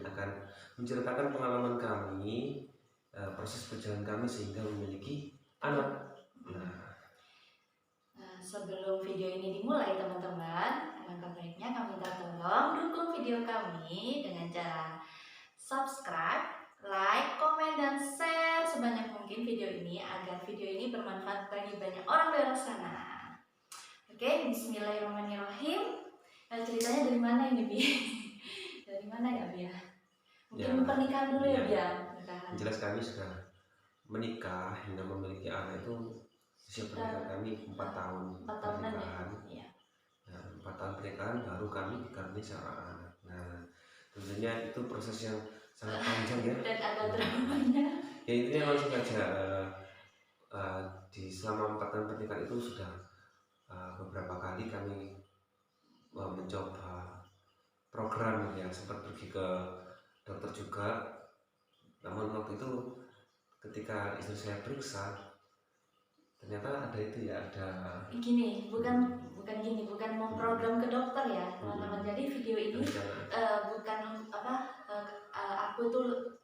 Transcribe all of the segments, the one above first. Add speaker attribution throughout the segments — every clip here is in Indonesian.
Speaker 1: akan menceritakan pengalaman kami, proses perjalanan kami sehingga memiliki anak.
Speaker 2: Sebelum video ini dimulai teman-teman, alangkah baiknya kami minta tolong dukung video kami dengan cara subscribe, like, komen, dan share sebanyak mungkin video ini agar video ini bermanfaat bagi banyak orang di luar sana. Oke, bismillahirrahmanirrahim. Ceritanya dari mana ini, Bi? Dari mana ya, Bi? Mungkin pernikahan dulu ya, Bi?
Speaker 1: Jelas kami sudah menikah hingga memiliki anak itu usia pernikahan kami 4 tahun pernikahan.
Speaker 2: Ya.
Speaker 1: 4 tahun pernikahan baru kami dikaruniai seorang anak. Nah, tentunya itu proses yang sangat panjang ya.
Speaker 2: Dan ada dramanya.
Speaker 1: Ya intinya langsung saja di selama 4 tahun pernikahan itu sudah beberapa kali kami mencoba program yang sempat pergi ke dokter juga. Namun waktu itu ketika istri saya periksa ternyata ada itu ya, ada
Speaker 2: gini, bukan mau program ke dokter ya teman-teman. Jadi video ini bukan aku tuh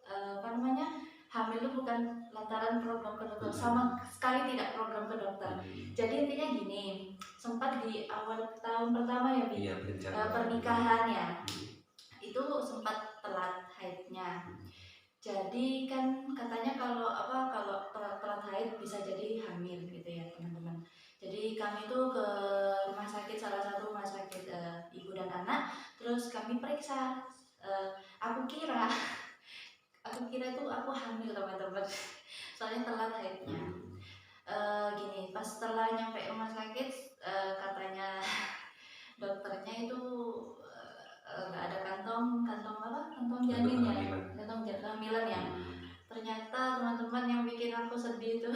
Speaker 2: hamil itu bukan lantaran program ke dokter, sama sekali tidak program ke dokter. Jadi intinya gini, sempat di awal tahun pertama ya, Bi, pernikahan ya, itu sempat telat haidnya. Jadi kan katanya kalau telat haid bisa jadi hamil gitu ya teman-teman. Jadi kami tuh ke rumah sakit, salah satu rumah sakit ibu dan anak, terus kami periksa. Aku kira itu aku hamil teman-teman, soalnya telat haidnya. Gini, pas setelah nyampe rumah sakit, katanya dokternya itu nggak ada kantong janin ya, kantong kehamilan ya. Ternyata teman-teman yang bikin aku sedih itu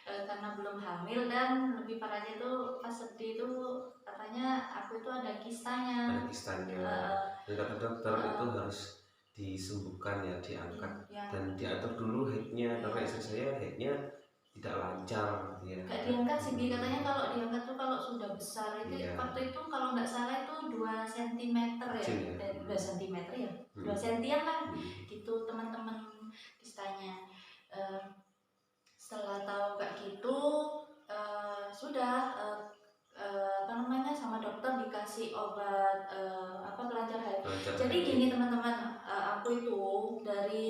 Speaker 2: karena belum hamil, dan lebih parahnya itu pas sedih itu katanya aku itu ada kistanya.
Speaker 1: Dan kata dokter itu harus disembuhkan ya, diangkat dan diatur dulu haidnya, karena istri saya haidnya tidak lancar gitu ya.
Speaker 2: Gak diangkat sih, katanya kalau diangkat tuh kalau sudah besar itu waktu itu kalau nggak salah itu 2 cm ya, 2 cm ya, 2 cm lah gitu teman-teman kistanya. Setelah tahu kayak gitu sudah sama dokter dikasih obat kelancar haid. Jadi gini teman-teman, aku itu dari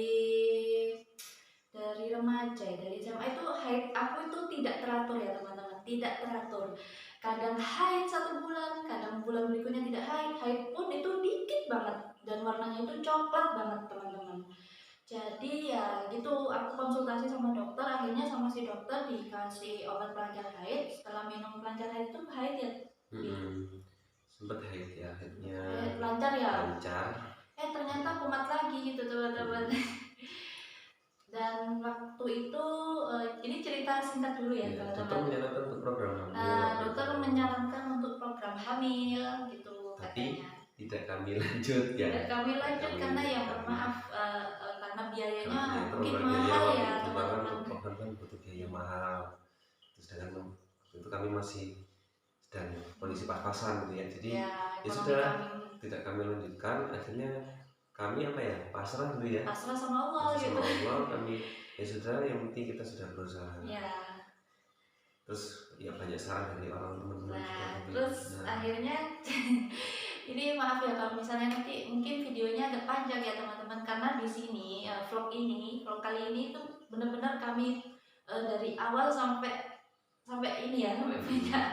Speaker 2: remaja, dari SMA itu haid aku itu tidak teratur ya teman-teman, tidak teratur. Kadang haid 1 bulan, kadang bulan berikutnya tidak haid pun itu dikit banget dan warnanya itu coklat banget teman-teman. Jadi ya gitu, aku konsultasi sama dokter, akhirnya sama si dokter dikasih obat pelancar haid. Setelah minum pelancar haid itu haid ya.
Speaker 1: Sempet haid ya, haidnya
Speaker 2: lancar ya.
Speaker 1: Ternyata
Speaker 2: kumat lagi gitu teman-teman. Dan waktu itu ini cerita singkat dulu ya teman-teman.
Speaker 1: Dokter menyarankan untuk program hamil.
Speaker 2: Dokter menyarankan untuk program hamil gitu katanya.
Speaker 1: Tidak kami lanjut ya.
Speaker 2: Tidak kami lanjut karena ya maaf karena biayanya mungkin mahal ya teman-teman.
Speaker 1: Program kan butuh biaya mahal. Terus dengan itu kami masih sedang kondisi pas-pasan gitu ya. Jadi ya sudah tidak kami lanjutkan. Akhirnya kami pasrah dulu ya.
Speaker 2: Pasrah sama Allah gitu.
Speaker 1: Sama Allah kami ya sudah, yang penting kita sudah berusaha.
Speaker 2: Ya.
Speaker 1: Terus ya banyak saran dari orang teman-teman.
Speaker 2: Terus akhirnya ini maaf ya kalau misalnya nanti mungkin videonya agak panjang ya teman-teman, karena di sini vlog kali ini itu benar-benar kami dari awal sampai ini ya, sampai banyak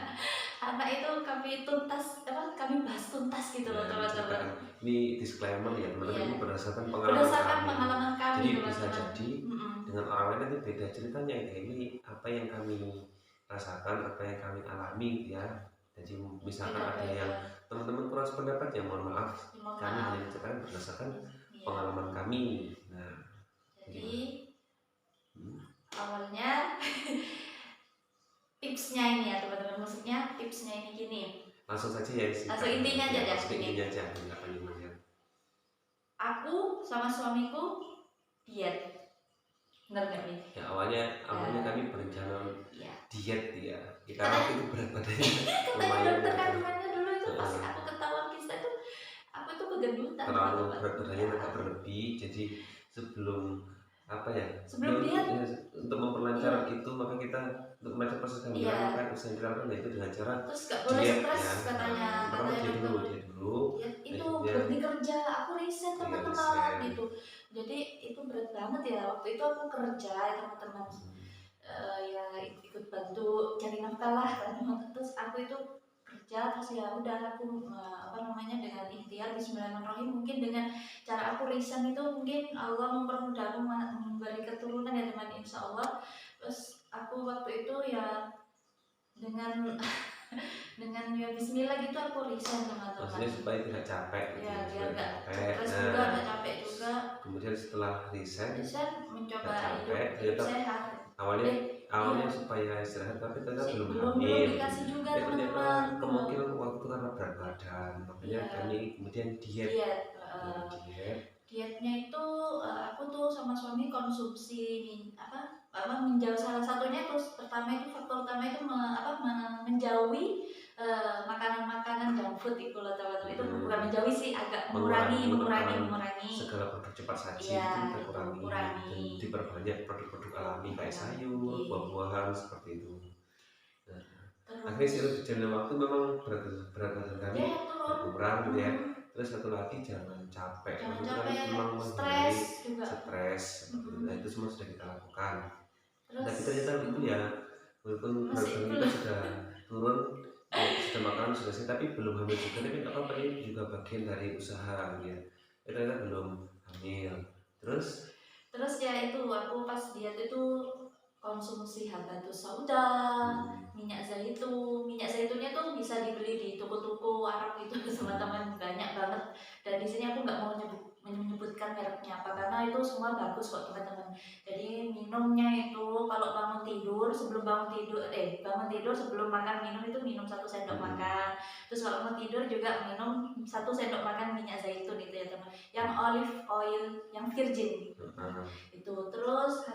Speaker 2: anak itu kami bahas tuntas gitu loh teman-teman.
Speaker 1: Ini disclaimer ya teman-teman, ini berdasarkan
Speaker 2: pengalaman kami.
Speaker 1: Jadi bisa jadi dengan orang lain nanti beda ceritanya ya. Ini apa yang kami rasakan, apa yang kami alami ya. Jadi misalkan ada yang teman-teman kurang sependapat ya mohon maaf. Kami hanya menceritakan berdasarkan pengalaman kami. Nah,
Speaker 2: jadi awalnya tipsnya ini ya teman-teman, maksudnya tipsnya ini gini.
Speaker 1: Langsung saja ya.
Speaker 2: Langsung intinya aja ya.
Speaker 1: Intinya aja.
Speaker 2: Aku sama suamiku diet. Benar nggak nih?
Speaker 1: Ya awalnya kami berencana diet ya. Kita waktu itu berat badannya
Speaker 2: lumayan. Dokter kandungannya dulu itu pas aku ketahuan kista itu aku itu kegendutan.
Speaker 1: terlalu
Speaker 2: teman-teman.
Speaker 1: berat badannya
Speaker 2: Ya.
Speaker 1: agak berlebih, jadi sebelum apa ya,
Speaker 2: Sebelum diet,
Speaker 1: untuk memperlancar
Speaker 2: iya,
Speaker 1: itu, maka kita untuk melancar proses kehamilan
Speaker 2: iya.
Speaker 1: maka usaha yang dilakukan yaitu dengan cara
Speaker 2: Terus gak boleh
Speaker 1: diet
Speaker 2: stres
Speaker 1: ya.
Speaker 2: katanya,
Speaker 1: Pertama diet
Speaker 2: dokter.
Speaker 1: dulu,
Speaker 2: Diet itu
Speaker 1: akhirnya
Speaker 2: berhenti kerja, aku resign
Speaker 1: ya
Speaker 2: teman-teman
Speaker 1: resign.
Speaker 2: gitu. Jadi itu berat banget ya, waktu itu aku kerja ya teman-teman. Ya ikut bantu cari nafkah lah kan. Terus aku itu kerja, terus ya udah aku apa namanya, dengan ikhtiar Bismillahirrahmanirrahim, mungkin dengan cara aku resign itu mungkin Allah mempermudah aku memberi keturunan ya teman, insya Allah. Terus aku waktu itu ya dengan dengan ya Bismillah gitu aku resign teman-teman.
Speaker 1: Maksudnya supaya tidak capek gitu
Speaker 2: Ya biar
Speaker 1: supaya
Speaker 2: gak
Speaker 1: tidak capek.
Speaker 2: stres juga, gak capek juga.
Speaker 1: Kemudian setelah resign
Speaker 2: Mencoba
Speaker 1: gak capek,
Speaker 2: hidup
Speaker 1: ternyata
Speaker 2: sehat.
Speaker 1: awalnya
Speaker 2: Iya,
Speaker 1: supaya istirahat, tapi ternyata belum
Speaker 2: belum
Speaker 1: hamil.
Speaker 2: dikasih juga
Speaker 1: Ternyata
Speaker 2: teman-teman.
Speaker 1: kemungkinan waktu itu karena berat badan, makanya
Speaker 2: Iya.
Speaker 1: kami kemudian diet.
Speaker 2: Dietnya itu aku tuh sama suami konsumsi menjauh, salah satunya terus pertama itu faktor utama itu menjauhi makanan-makanan junk food itu loh teman-teman. Itu bukan menjauhi sih, agak mengurangi
Speaker 1: segala produk cepat saji
Speaker 2: ya,
Speaker 1: itu kita kurangi dan diperbanyak produk-produk alami kayak sayur, buah-buahan seperti itu. Nah, akhirnya seiring berjalannya waktu memang berat badan kami berkurang gitu ya. Terus satu lagi jangan capek, memang
Speaker 2: stres juga.
Speaker 1: Nah itu semua sudah kita lakukan. Tapi ternyata itu ya, walaupun berat badan kita sudah turun, sudah makanan sudah sehat, tapi belum hamil juga. Tapi nggak apa-apa, ini juga bagian dari usaha ya. Ternyata belum hamil. Terus
Speaker 2: ya itu aku pas diet itu konsumsi habatus sauda, minyak zaitunnya tuh bisa dibeli di toko-toko Arab itu teman-teman, banyak banget. Dan di sini aku nggak mau menyebutkan mereknya apa, karena itu semua bagus kok teman-teman. Jadi minumnya itu kalau bangun tidur sebelum makan, minum itu minum 1 sendok makan. Terus kalau mau tidur juga minum 1 sendok makan minyak zaitun itu ya teman, yang olive oil yang virgin itu. Terus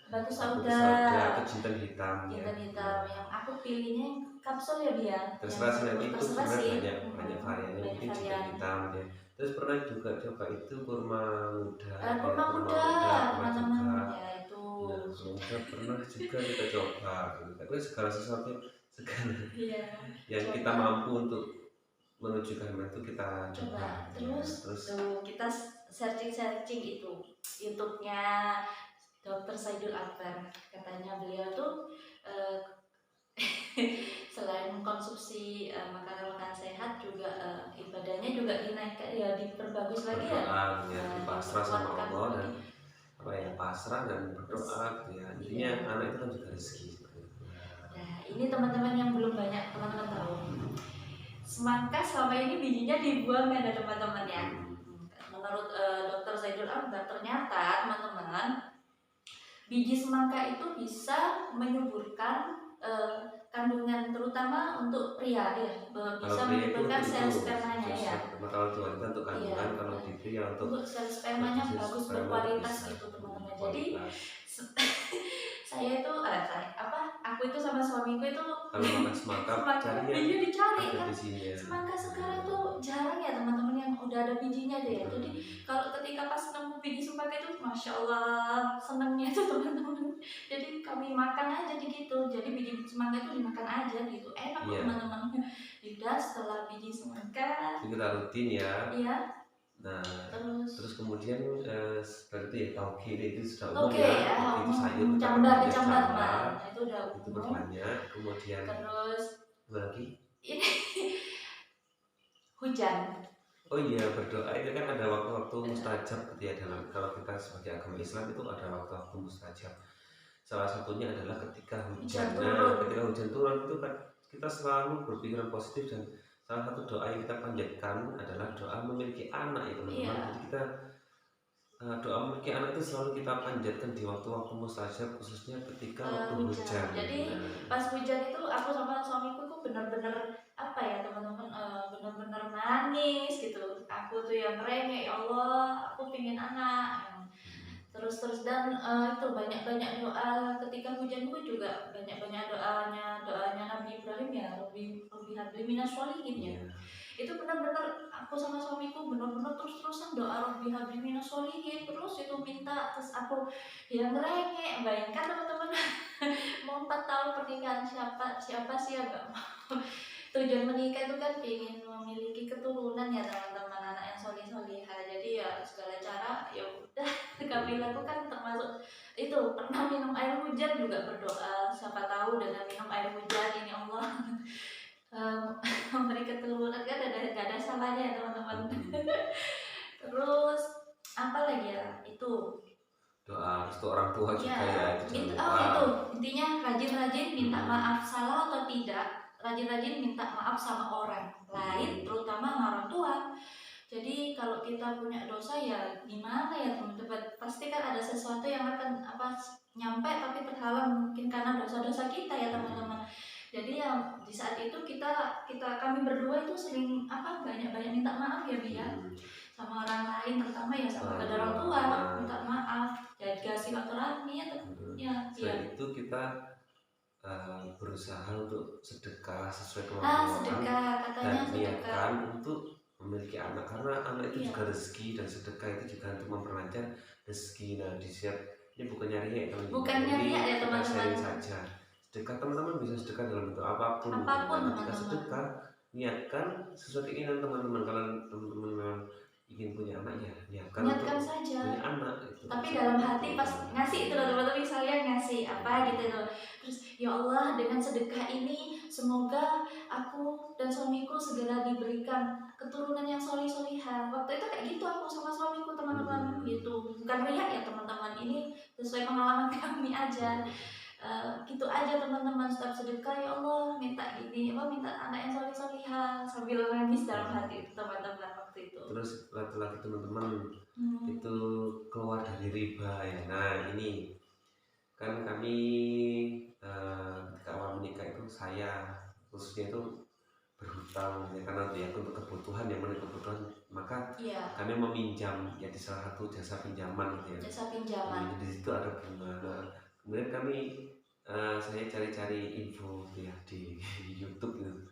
Speaker 2: habatus sauda
Speaker 1: atau jinten hitam
Speaker 2: yang aku pilihnya kapsul ya Bia.
Speaker 1: Terserah sih, nanti itu sebenarnya banyak variannya, mungkin jinten hitam ya. Terus pernah juga coba itu kurma muda.
Speaker 2: Teman-teman ya itu.
Speaker 1: Pernah juga kita coba. Tapi segala sesuatu yang kita mampu untuk menuju ke itu kita coba.
Speaker 2: Terus kita searching itu YouTube-nya Dr. Saidul Akbar. Katanya beliau tuh selain mengkonsumsi makanan-makanan sehat juga ibadahnya juga dinaikkan ya, diperbagus lagi ya,
Speaker 1: pasrah sama Allah dan pasrah dan berdoa ya. Intinya anak itu kan juga rezeki.
Speaker 2: Nah ini teman-teman yang belum banyak teman-teman tahu, semangka selama ini bijinya dibuang kan teman-teman ya. Menurut Dr. Saidul Akbar ternyata teman-teman, biji semangka itu bisa menyuburkan kandungan, terutama untuk pria ya, bisa menyuburkan sel spermanya ya.
Speaker 1: Kalau itu wanita untuk kandungan, kalau di pria untuk
Speaker 2: sel spermanya bagus, berkualitas gitu teman-teman. Jadi aku itu sama suamiku itu
Speaker 1: kalau makan semangka
Speaker 2: bijinya dicari kan. Semangka sekarang tuh jarang ya teman-teman yang udah ada bijinya deh ya. Jadi kalau ketika pas nemu biji semangka itu masya Allah senangnya tuh teman-teman. Jadi kami makan aja gitu. Jadi biji semangka itu dimakan aja gitu, enak teman-teman. Udah setelah biji semangka
Speaker 1: kita rutin ya.
Speaker 2: Iya.
Speaker 1: Nah, terus kemudian seperti itu ya tauge itu sudah umum ya. Itu sayur
Speaker 2: kecambar itu udah
Speaker 1: itu berbanyak. Kemudian
Speaker 2: terus
Speaker 1: lagi
Speaker 2: ini hujan.
Speaker 1: Oh iya, berdoa itu kan ada waktu-waktu mustajab gitu ya, dalam kalau kita sebagai agama Islam itu ada waktu-waktu mustajab. Salah satunya adalah ketika hujan. Ketika hujan turun itu kan kita selalu berpikiran positif, dan salah satu doa yang kita panjatkan adalah doa memiliki anak ya teman-teman. Jadi kita doa memiliki anak itu selalu kita panjatkan di waktu-waktu mustajab, khususnya ketika waktu hujan.
Speaker 2: Jadi pas hujan itu aku sama suamiku itu benar-benar teman-teman, benar-benar nangis gitu. Aku tuh yang merengek, ya Allah aku pingin anak. Terus dan itu banyak doa ketika hujan pun juga banyak doanya Nabi Ibrahim ya, Rabbi habli minas sholihin ya. itu benar-benar aku sama suamiku benar-benar terus-terusan doa Rabbi habli minas sholihin, terus itu minta, terus aku yang ngerengek. Bayangkan teman-teman, mau 4 tahun pernikahan, siapa sih yang gak mau. Tujuan menikah itu kan ingin memiliki keturunan ya teman-teman, anak yang solih-solihah. Jadi ya segala cara ya udah kami lakukan, termasuk itu pernah minum air hujan juga berdoa, siapa tahu dengan minum air hujan ini Allah memberi keturunan, kan gak ada salahnya ya teman-teman. Terus apa lagi ya, itu
Speaker 1: doa untuk orang tua juga ya, itu
Speaker 2: itu intinya rajin-rajin minta maaf, salah atau tidak rajin-rajin minta maaf sama orang lain, terutama sama orang tua. Jadi kalau kita punya dosa ya gimana ya teman-teman, pasti kan ada sesuatu yang akan nyampe tapi terhalang, mungkin karena dosa-dosa kita ya teman-teman. Jadi ya di saat itu kami berdua itu sering banyak minta maaf ya Bia, sama orang lain, terutama ya sama kedua orang tua, minta maaf, jaga silaturahmi ya.
Speaker 1: Selain itu kita berusaha untuk sedekah sesuai kemampuan,
Speaker 2: sedekah, katanya
Speaker 1: dan niatkan untuk memiliki anak, karena anak itu
Speaker 2: Iya.
Speaker 1: juga rezeki, dan sedekah itu juga untuk memperlancar rezeki. Nah di siap ini bukan nyari ya teman-teman,
Speaker 2: bukan nyari ya
Speaker 1: kita
Speaker 2: teman-teman,
Speaker 1: sharing saja. Sedekah teman-teman bisa sedekah dalam bentuk apapun. Ketika sedekah niatkan sesuai keinginan teman-teman. Kalau teman-teman memang ingin punya anak ya niatkan untuk
Speaker 2: saja
Speaker 1: punya anak itu.
Speaker 2: Tapi dalam hati pas ngasih itu loh teman-teman, misalnya ngasih apa gitu loh, terus ya Allah dengan sedekah ini semoga aku dan suamiku segera diberikan keturunan yang solih-solihah. Waktu itu kayak gitu aku sama suamiku teman-teman, gitu. Bukan riak ya teman-teman, ini sesuai pengalaman kami aja. Gitu aja teman-teman, setiap sedekah ya Allah minta gini, minta anak yang solih-solihah, sambil nangis dalam hati itu teman-teman waktu itu.
Speaker 1: Terus laki-laki teman-teman itu keluar dari riba ya. Nah ini kan kami ketika awal menikah itu saya khususnya itu berhutang ya, karena ya untuk kebutuhan, yang mana kebutuhan, maka kami meminjam ya di salah satu jasa pinjaman gitu ya.
Speaker 2: Jasa pinjaman.
Speaker 1: Di situ ada bunga. Nah, kemudian saya cari-cari info ya di YouTube gitu.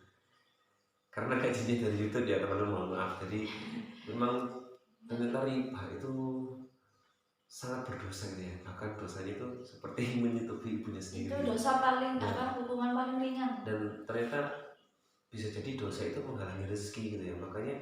Speaker 1: Karena gajinya dari YouTube ya teman-teman, mohon maaf. Jadi memang ternyata riba itu sangat berdosa gitu ya. Bahkan dosanya itu seperti menyetubi ibunya sendiri.
Speaker 2: Itu dosa paling hukuman paling ringan. Dan
Speaker 1: ternyata bisa jadi dosa itu menghalangi rezeki gitu ya. Makanya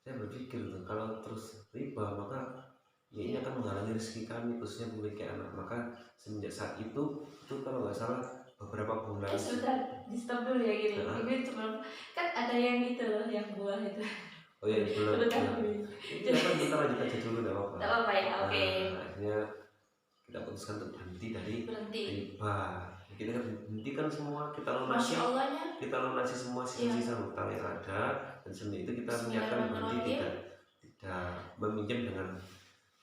Speaker 1: saya berpikir tuh, kalau terus riba maka ya ini akan menghalangi rezeki kami, khususnya memiliki anak. Maka semenjak saat itu kalau nggak salah beberapa bulan.
Speaker 2: Sebentar, di stop dulu ya gini. Ini sebelum kan ada yang gitu loh, yang buah itu.
Speaker 1: Oh ya, belum. Ini kita lanjut aja dulu, nggak apa-apa.
Speaker 2: Nggak apa-apa ya, oke.
Speaker 1: Akhirnya kita putuskan untuk berhenti dari riba. Kita hentikan semua, kita lunasi semua sisa-sisa hutang yang ada, dan sebenarnya itu kita menyiapkan berhenti tidak meminjam dengan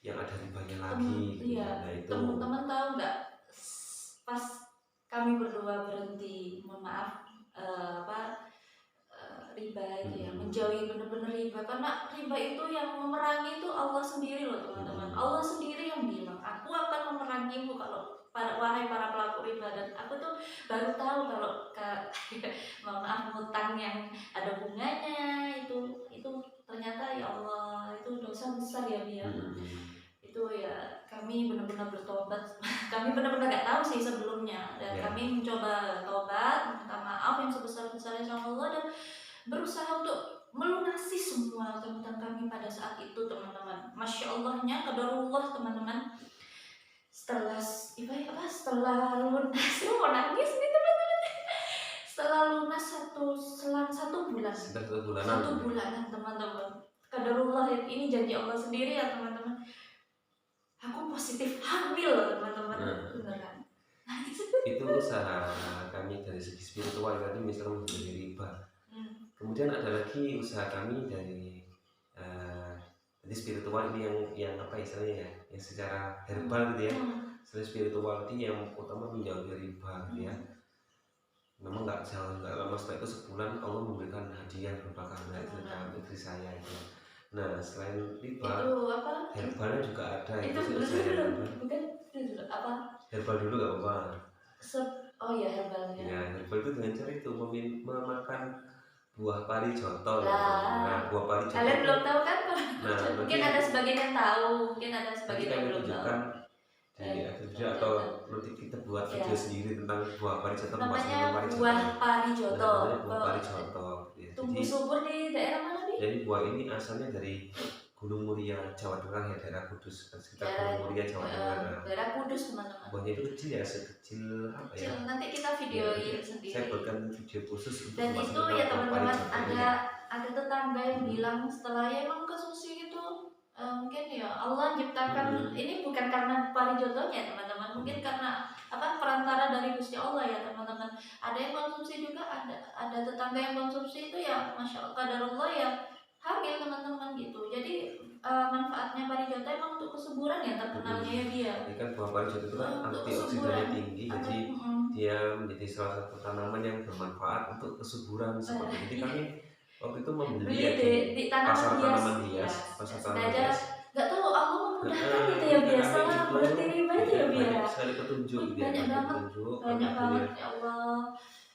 Speaker 1: yang ada ribanya lagi.
Speaker 2: Nah itu teman-teman tahu nggak, pas kami berdua berhenti, mohon maaf, riba itu ya, menjauhi benar-benar riba, karena riba itu yang memerangi itu Allah sendiri loh teman-teman. Allah sendiri yang bilang, aku akan memerangimu kalau wahai para pelaku riba. Dan aku tuh baru tahu kalau mohon maaf, hutang yang ada bunganya itu ternyata ya Allah itu dosa besar ya Bia. Itu ya kami benar-benar bertobat. Kami benar-benar gak tahu sih sebelumnya, dan kami mencoba tobat, minta maaf yang sebesar-besarnya sama Allah, dan berusaha untuk melunasi semua hutang kami pada saat itu teman-teman. Masya Allahnya qadarullah teman-teman. Setelah lunas, mau nangis nih teman-teman. Setelah lunas selang 1 bulan. 1 bulanan teman-teman. Qadarullah, ini janji Allah sendiri ya teman-teman. Aku positif hamil teman-teman. Beneran.
Speaker 1: Itu usaha kami dari segi spiritual, tadi misalnya dari riba. Kemudian ada lagi usaha kami dari spiritual ini yang apa istilahnya ya, yang secara herbal gitu ya. Selain spiritual ini yang utama menjauhi riba gitu ya. Memang nggak lama setelah itu, sebulan Allah memberikan hadiah berupa karena itu dalam istri saya itu. Nah selain riba, herbalnya juga ada. Itu
Speaker 2: bukan apa?
Speaker 1: Herbal dulu nggak apa-apa.
Speaker 2: Oh iya, herbalnya.
Speaker 1: Ya, herbal itu dengan cara itu memakan buah parijoto.
Speaker 2: Lah,
Speaker 1: Nah, buah parijoto
Speaker 2: kalian
Speaker 1: itu,
Speaker 2: belum tahu kan?
Speaker 1: nah
Speaker 2: Mungkin ada sebagian yang tahu, mungkin ada
Speaker 1: nanti
Speaker 2: sebagian yang
Speaker 1: kami
Speaker 2: belum tahu.
Speaker 1: tunjukkan di akhir video, atau nanti kita buat
Speaker 2: Ya.
Speaker 1: video sendiri tentang buah parijoto,
Speaker 2: Namanya
Speaker 1: parijoto.
Speaker 2: buah parijoto.
Speaker 1: Nah, namanya buah parijoto. Ya,
Speaker 2: tumbuh
Speaker 1: jadi,
Speaker 2: subur di daerah mana nih?
Speaker 1: jadi buah ini asalnya dari Gunung Muria, Jawa Tengah ya, daerah Kudus, sekitar Gunung Muria, Jawa Tengah. Nah,
Speaker 2: daerah Kudus teman-teman.
Speaker 1: buahnya itu kecil ya, sekecil apa ya?
Speaker 2: Kecil, nanti kita videoin sendiri.
Speaker 1: Saya buatkan video khusus untuk
Speaker 2: dan itu ya teman-teman, ada tetangga yang bilang setelah ya emang konsumsi itu mungkin ya Allah ciptakan ini bukan karena parijotonya teman-teman, mungkin karena apa perantara dari Gusti Allah ya teman-teman. Ada yang konsumsi juga, ada tetangga yang konsumsi itu ya masya Allah kadarullah ya hamil teman-teman gitu. Jadi manfaatnya parijoto emang untuk kesuburan ya terkenalnya ya dia.
Speaker 1: Ini kan buah parijoto itu kan antioksidannya tinggi, jadi dia menjadi salah satu tanaman yang bermanfaat untuk kesuburan seperti ini. Kami waktu itu membeli ya di pasar tanaman hias, pasar tanaman hias.
Speaker 2: Gak tahu Allah memudahkan gitu ya, biasa lah berarti riba itu ya biar.
Speaker 1: Banyak sekali petunjuk,
Speaker 2: banyak banget ya Allah.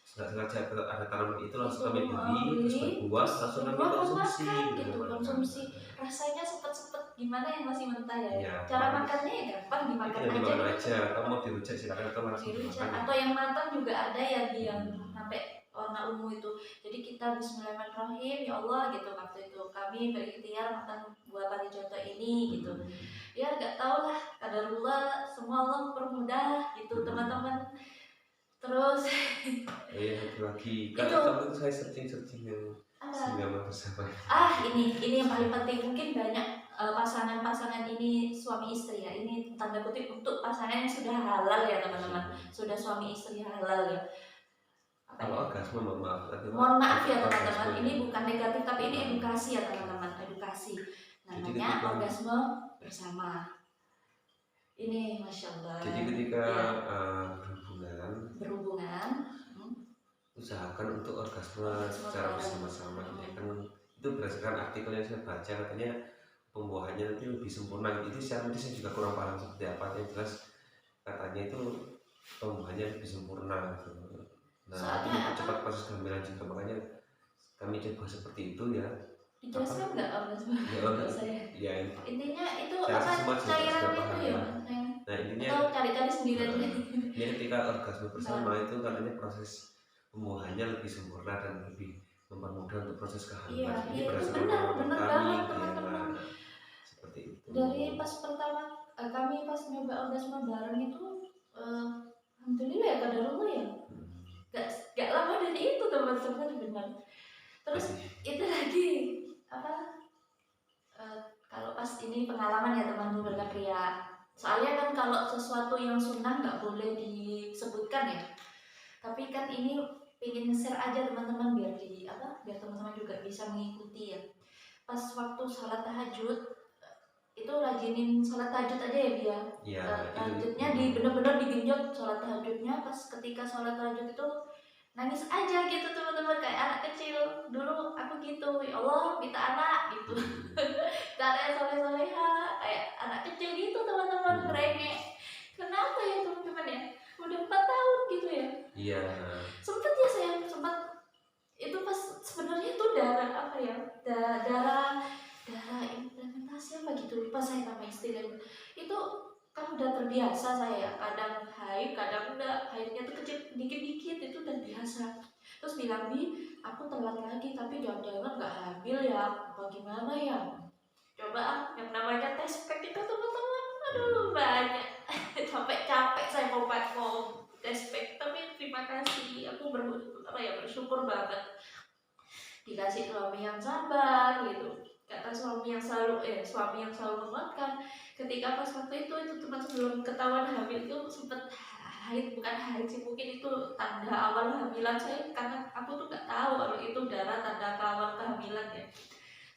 Speaker 1: Nggak sengaja ada tanaman itu langsung kami beli, terus berbuah, langsung kami konsumsi
Speaker 2: gitu, konsumsi. Rasanya sepet-sepet gimana yang masih mentah ya.
Speaker 1: Ya,
Speaker 2: cara makannya ya gampang dimakan
Speaker 1: aja. Kalau mau dirujak silakan, atau langsung dimakan.
Speaker 2: Atau yang matang juga ada ya, yang sampai warna ungu itu. Jadi kita bismillahirrahmanirrahim ya Allah gitu, waktu itu kami berikhtiar makan buah parijoto ini gitu. Ya gak tau lah, kadarullah, semua Allah mempermudah gitu teman-teman. Terus
Speaker 1: lagi kalau saya searching yang senyaman bersama.
Speaker 2: Ini yang paling penting, mungkin banyak pasangan-pasangan ini suami istri ya, ini tanda kutip untuk pasangan yang sudah halal ya teman-teman, sudah suami istri halal ya.
Speaker 1: Kalau orgasme
Speaker 2: mohon maaf ya teman-teman, ini bukan negatif tapi ini edukasi ya teman-teman, edukasi. Namanya orgasme bersama. Ini masya Allah.
Speaker 1: Jadi ketika
Speaker 2: berhubungan,
Speaker 1: usahakan untuk orgasme secara bersama-sama. Ya kan itu berdasarkan artikel yang saya baca, katanya pembuahannya nanti lebih sempurna. Itu secara medis saya juga kurang paham seperti apa, yang jelas katanya itu pembuahannya lebih sempurna gitu. Nah, itu mempercepat proses kehamilan juga, makanya kami coba seperti itu ya.
Speaker 2: Dijelaskan nggak orgasme?
Speaker 1: Ya,
Speaker 2: intinya itu apa cairan itu ya?
Speaker 1: Nah, intinya
Speaker 2: atau cari-cari sendiri aja.
Speaker 1: Ini ketika orgasme bersama itu katanya proses pembuahannya lebih sempurna dan lebih mempermudah untuk proses kehamilan. Ini berdasarkan
Speaker 2: benar banget teman-teman.
Speaker 1: Seperti itu.
Speaker 2: Dari pas pertama kami pas nyoba orgasme bareng itu, alhamdulillah ya kadarullah ya. Gak lama dari itu teman-teman benar. Terus itu lagi apa? Kalau pas ini pengalaman ya teman-teman dengan pria. Soalnya kan kalau sesuatu yang sunnah nggak boleh disebutkan ya. Tapi kan ini pengen share aja teman-teman biar biar teman-teman juga bisa mengikuti ya. Pas waktu sholat tahajud itu rajinin sholat tahajud aja ya Bia.
Speaker 1: Ya,
Speaker 2: tahajudnya bener-bener digenjot sholat tahajudnya. Pas ketika sholat tahajud itu nangis aja gitu teman-teman, kayak anak kecil. Dulu aku gitu, ya Allah minta anak gitu. Gak ada yang soleh-soleha, kayak anak kecil gitu teman-teman, merengek. Kenapa ya teman-teman ya, udah 4 tahun gitu ya.
Speaker 1: Iya.
Speaker 2: Sempet ya saya itu pas sebenarnya itu darah apa ya, darah implementasi apa gitu, lupa saya nama istilahnya. Itu kan udah terbiasa saya, kadang haid kadang enggak, haidnya tuh kecil dikit-dikit, itu udah biasa. Terus bilang, Bi, aku telat lagi tapi jangan-jangan nggak hamil ya, apa gimana ya. Coba yang namanya tes pack itu teman-teman, aduh banyak. Sampai capek saya mau tes pack, tapi terima kasih, aku bersyukur banget dikasih suami yang sabar gitu. Kata suami yang selalu menguatkan. Ketika pas waktu itu teman sebelum ketahuan hamil itu sempet haid, bukan haid sih, mungkin itu tanda awal kehamilan saya, karena aku tuh nggak tahu kalau itu darah tanda awal kehamilan ya.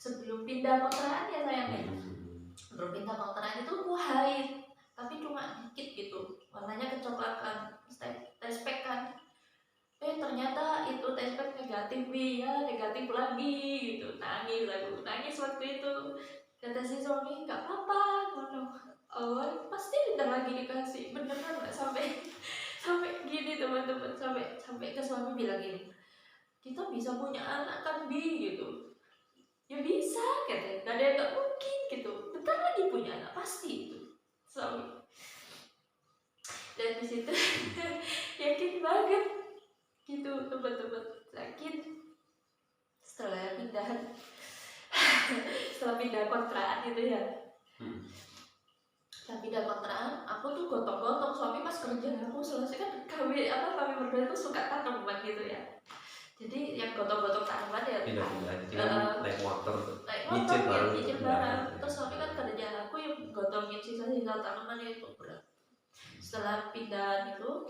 Speaker 2: Sebelum pindah kontrakan ya sayangnya, sebelum pindah kontrakan itu aku haid, tapi cuma dikit gitu, warnanya kecoklatan. Tes pack kan, ternyata itu tes pack negatif, ya negatif lagi gitu. Nangis waktu itu. Kata si suami, nggak apa-apa, Allah pasti bentar lagi dikasih, beneran nggak sampai gini teman-teman, sampai ke suami bilang gini, kita bisa punya anak kan Bi gitu. Ya bisa katanya, gak ada yang gak mungkin gitu, bentar lagi punya anak pasti itu suami. Dan di situ yakin banget gitu teman-teman, yakin. Setelah setelah pindah kontrakan gitu ya, setelah pindah kontrakan aku tuh gotong-gotong suami pas kerja. Aku selesai kan kami berdua tuh suka tanaman gitu ya, jadi yang gotong-gotong tanaman ya
Speaker 1: pindah-pindah jadi kan naik motor
Speaker 2: naik
Speaker 1: nyicil
Speaker 2: motor ya,
Speaker 1: bareng
Speaker 2: nyicil
Speaker 1: pindah.
Speaker 2: barang. Terus suami kan kerja, aku yang gotongin sisa-sisa tanaman itu berat. Setelah pindah itu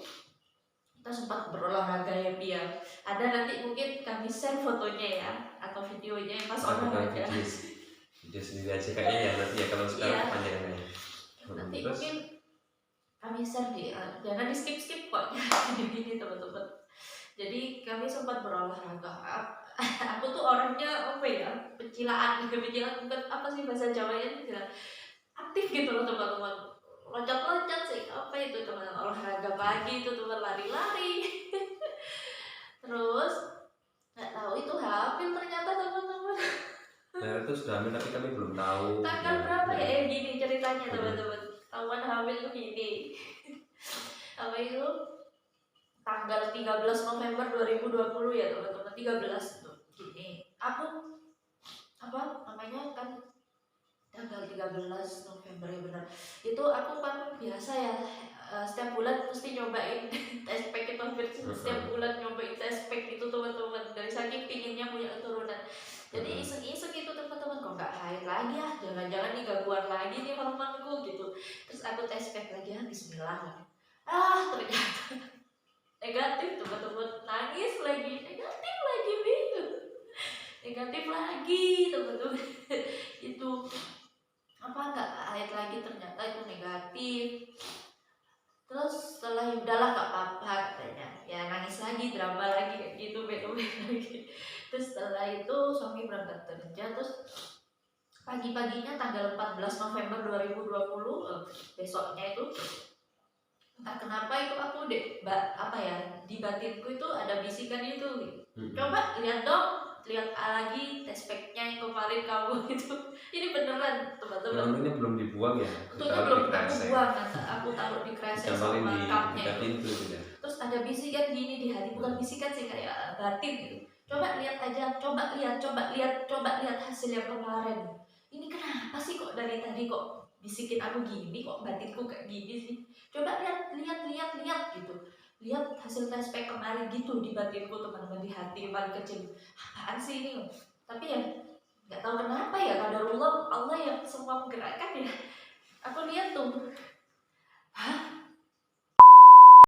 Speaker 2: kita sempat berolahraga ya Pia. Ada nanti mungkin kami share fotonya ya atau videonya yang pas olahraga.
Speaker 1: Video sendiri aja kayaknya ya nanti ya kalau sekarang panjangnya.
Speaker 2: Nanti
Speaker 1: Terus?
Speaker 2: mungkin kami share di jangan di skip kok jadi gini teman-teman. Jadi kami sempat berolahraga. Aku tuh orangnya apa ya, pencilaan bukan apa sih bahasa Jawanya, aktif gitu loh teman-teman. Loncat-loncat sih, apa itu teman-teman, olahraga pagi itu teman, lari-lari. Terus nggak tahu itu hamil ternyata teman-teman.
Speaker 1: Nah itu sudah hamil tapi kami belum tahu.
Speaker 2: Tanggal berapa ya? Gini ceritanya teman-teman. Tahuan hamil tuh gini. Apa itu? Tanggal 13 November 2020 ya teman-teman, 13 tuh. Gini. Aku apa namanya kan tanggal 13 November ya benar. Itu aku kan biasa ya setiap bulan mesti nyobain test pack itu, hampir setiap bulan nyobain test pack itu teman-teman, dari saking pinginnya punya keturunan. Jadi iseng-iseng itu teman-teman, kok nggak haid lagi ya, jangan-jangan nih gangguan lagi nih hormonku gitu. Terus aku test pack lagi ya, bismillah. Ternyata negatif teman-teman, nangis lagi, negatif lagi gitu. Negatif lagi teman-teman. Itu apa nggak haid lagi, ternyata itu negatif. Terus setelah udahlah gak apa-apa katanya, ya nangis lagi, drama lagi kayak gitu, beda lagi. Terus setelah itu suami berangkat kerja. Terus pagi-paginya tanggal 14 November 2020 besoknya itu entah kenapa itu aku di batinku itu ada bisikan itu, coba lihat dong, lihat lagi test pack-nya yang kemarin kamu itu, ini beneran teman-teman.
Speaker 1: Ini belum dibuang ya?
Speaker 2: Itu belum aku buang, aku taruh di kresek sama cupnya
Speaker 1: itu.
Speaker 2: Terus ada bisikan gini di hati, bukan bisikan sih, kayak batin gitu. Coba lihat aja, coba lihat hasil yang kemarin. Ini kenapa sih kok dari tadi kok bisikin aku gini, kok batinku kayak gini sih? Coba lihat gitu. Lihat hasil tes pack kemarin gitu di batinku teman-teman, di hati yang paling kecil. Apaan sih ini? Tapi ya nggak tahu kenapa ya, kadarullah, Allah yang semua menggerakkan ya. Aku lihat tuh,